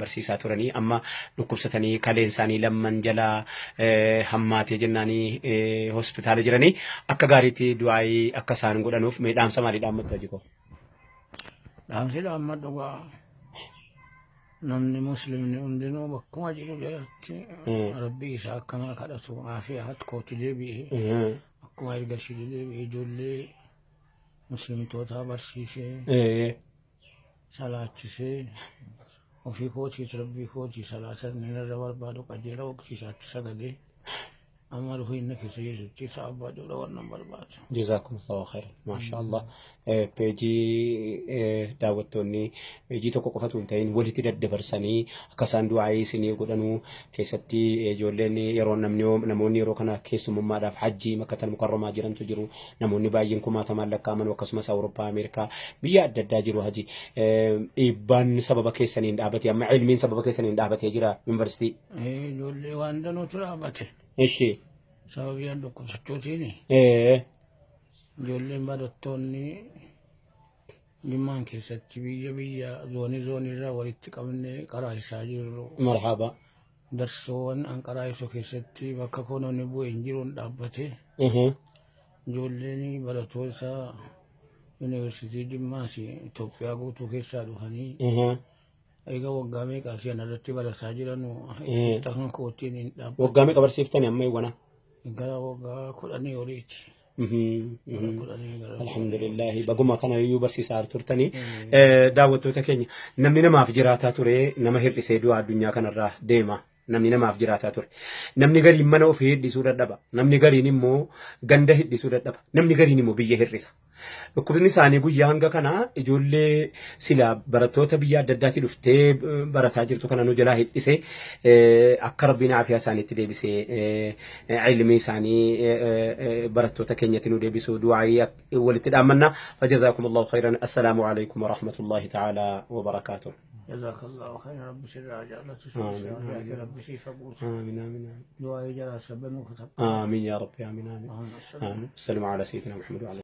barsiisaa turanii amma dhukkubsatanii kaleen isaanii lamman jala hammaatee jennaanii hospitaala jiranii akka gaariitti du'aayii akka isaan godhanuuf mee dhaamsa maalii dhaammatta jiko? Dhaamsi dhaammadhu gaa namni muslimni hundinuu bakkuma jiru jalatti rabbii isaa akkana kadhatu aafiyaat kooti deebi'ee akkuma ergasii deebi'ee ijoollee muslimtootaa barsiisee salaachisee وفي كوتي تربي كوتي ثلاثة من الربر بعد قديرة وقتي سات سجدي أمر هو إنك سيجد تسعة بعد ولا ونمبر بعد. جزاكم الله خير ما شاء الله. بيجي دعوتوني بيجي توكو كفتون تين ولي تدد برساني كسان دعائي سني يقولنو كيستي جولني يرون نمنيوم نموني روكنا كيس ممارا في حجي مكة المكرمة جيران تجرو نموني باين كما تملك كامن وكسمس أوروبا أمريكا بياد دجاجرو هجي إبان سبب كيسنين دعبتي أما علمين سبب كيسنين دعبتي جرا يونيفرسيتي. جولي واندنو ترابته. إيشي. سبب يندو كستوتيني. جولي بارتوني جمان كيستي بيا زوني را وريت كمني كراي ساجرو. مرحبا. درسون أن كراي سو كيستي بككونو نبو إنجيرون دعبته. جولي بارتوسا يونيفرسيتي جماسي إثيوبيا غوتو كيسا دوهاني. Ega wagame kasi anadati bara sajira no takan ko tini wagame kabar siftani amma igwana igara waga kudani oriti alhamdulillah baguma kana yu barsiisa turtani daawwattoota keenya namni namaaf jiraataa ture nama hir'isee du'a addunyaa kanarraa deema namni namaaf jiraataa ture namni gariin mana ofii hiddisuu dadhaba namni gariin immoo ganda hiddisuu dadhaba namni gariin immoo biyya hir'isa dhukkubni isaanii guyyaa hanga kana ijoollee sila barattoota biyya adda addaatti dhuftee barataa jirtu kana nu jalaa hiddise akka rabbiin aafiyaa isaaniitti deebisee ilmi isaanii barattoota keenyatti nu deebisuu du'aayii walitti dhaammanna fajazaakumullahu khayran assalaamu alaykum wa rahmatullahi ta'ala wa barakaatuh. جزاك الله خير رب سر عجلة سر رب سيف قوت آمين آمين دعاء جرى سبب آمين يا رب آمين آمين. السلام على سيدنا محمد وعلى